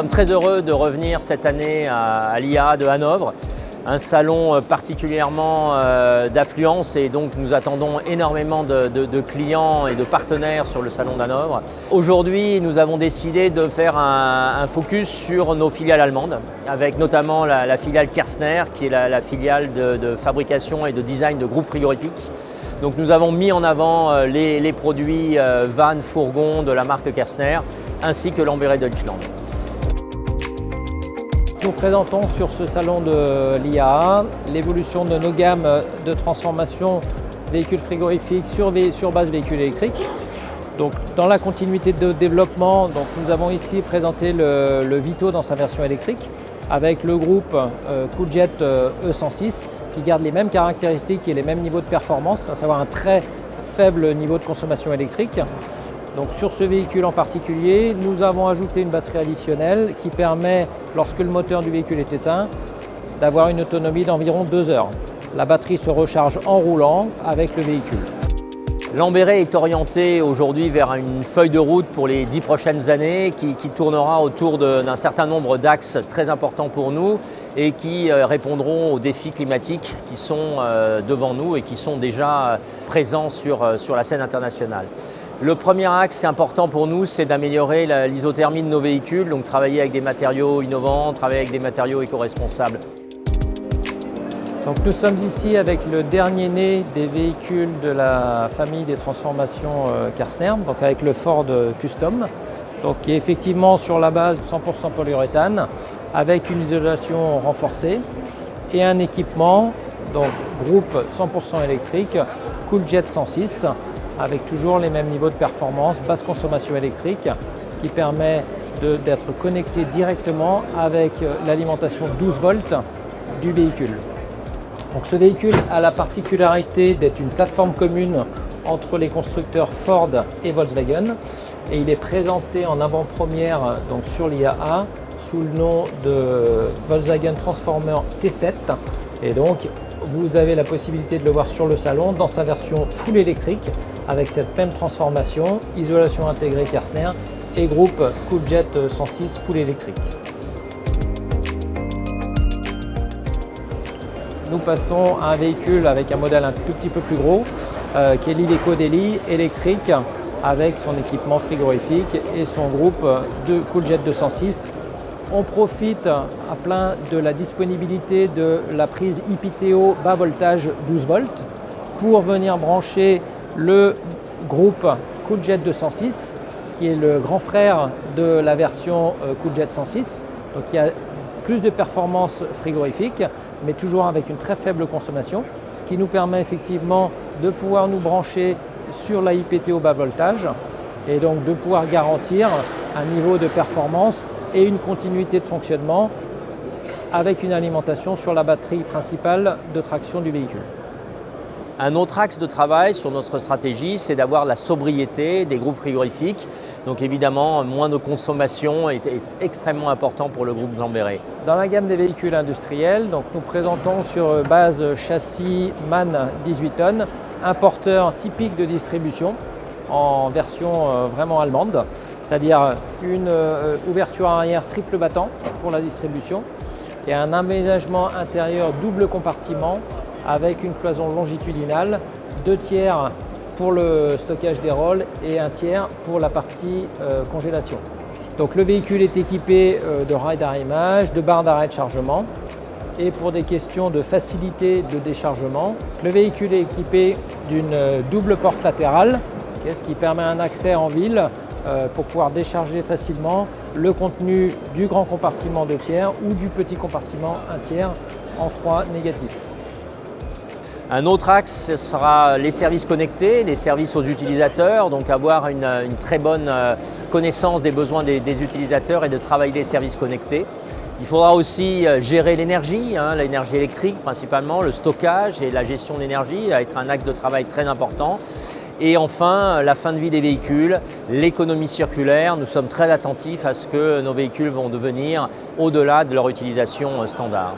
sommes très heureux de revenir cette année à l'IAA de Hanovre, un salon particulièrement d'affluence et donc nous attendons énormément de clients et de partenaires sur le salon d'Hanovre. Aujourd'hui, nous avons décidé de faire un focus sur nos filiales allemandes, avec notamment la filiale Kersner, qui est la filiale de fabrication et de design de groupes frigorifiques. Donc nous avons mis en avant les produits vannes, fourgons de la marque Kersner, ainsi que Lamberet Deutschland. Nous présentons sur ce salon de l'IAA l'évolution de nos gammes de transformation véhicules frigorifiques sur base véhicules électriques. Donc, dans la continuité de développement, nous avons ici présenté le Vito dans sa version électrique avec le groupe Cooljet E106 qui garde les mêmes caractéristiques et les mêmes niveaux de performance, à savoir un très faible niveau de consommation électrique. Donc sur ce véhicule en particulier, nous avons ajouté une batterie additionnelle qui permet, lorsque le moteur du véhicule est éteint, d'avoir une autonomie d'environ 2 heures. La batterie se recharge en roulant avec le véhicule. Lamberet est orienté aujourd'hui vers une feuille de route pour les 10 prochaines années qui tournera autour d'un certain nombre d'axes très importants pour nous et qui répondront aux défis climatiques qui sont devant nous et qui sont déjà présents sur la scène internationale. Le premier axe important pour nous, c'est d'améliorer l'isothermie de nos véhicules, donc travailler avec des matériaux innovants, travailler avec des matériaux éco-responsables. Donc nous sommes ici avec le dernier né des véhicules de la famille des transformations Kersner, donc avec le Ford Custom, donc qui est effectivement sur la base 100% polyuréthane, avec une isolation renforcée et un équipement, donc groupe 100% électrique, Cooljet 106, avec toujours les mêmes niveaux de performance, basse consommation électrique, ce qui permet d'être connecté directement avec l'alimentation 12 volts du véhicule. Donc ce véhicule a la particularité d'être une plateforme commune entre les constructeurs Ford et Volkswagen et il est présenté en avant-première sur l'IAA sous le nom de Volkswagen Transformer T7 et donc vous avez la possibilité de le voir sur le salon dans sa version full électrique avec cette même transformation, isolation intégrée Kersner et groupe Cooljet 106 full électrique. Nous passons à un véhicule avec un modèle un tout petit peu plus gros qui est l'Iveco Daily électrique avec son équipement frigorifique et son groupe de Cooljet 206. On profite à plein de la disponibilité de la prise IPTO bas voltage 12 volts pour venir brancher le groupe Cooljet 206 qui est le grand frère de la version Cooljet 106, donc qui a plus de performance frigorifique mais toujours avec une très faible consommation, ce qui nous permet effectivement de pouvoir nous brancher sur la IPTO bas voltage et donc de pouvoir garantir un niveau de performance et une continuité de fonctionnement avec une alimentation sur la batterie principale de traction du véhicule. Un autre axe de travail sur notre stratégie, c'est d'avoir la sobriété des groupes frigorifiques. Donc évidemment, moins de consommation est extrêmement important pour le groupe Lamberet. Dans la gamme des véhicules industriels, nous présentons sur base châssis MAN 18 tonnes un porteur typique de distribution en version vraiment allemande, c'est-à-dire une ouverture arrière triple battant pour la distribution et un aménagement intérieur double compartiment avec une cloison longitudinale, 2 tiers pour le stockage des rôles et 1 tiers pour la partie congélation. Donc le véhicule est équipé de rails d'arrimage, de barres d'arrêt de chargement et pour des questions de facilité de déchargement, le véhicule est équipé d'une double porte latérale, ce qui permet un accès en ville pour pouvoir décharger facilement le contenu du grand compartiment 2 tiers ou du petit compartiment 1 tiers en froid négatif. Un autre axe, ce sera les services connectés, les services aux utilisateurs, donc avoir une très bonne connaissance des besoins des utilisateurs et de travailler les services connectés. Il faudra aussi gérer l'énergie, l'énergie électrique principalement, le stockage et la gestion de l'énergie va être un axe de travail très important. Et enfin, la fin de vie des véhicules, l'économie circulaire. Nous sommes très attentifs à ce que nos véhicules vont devenir au-delà de leur utilisation standard.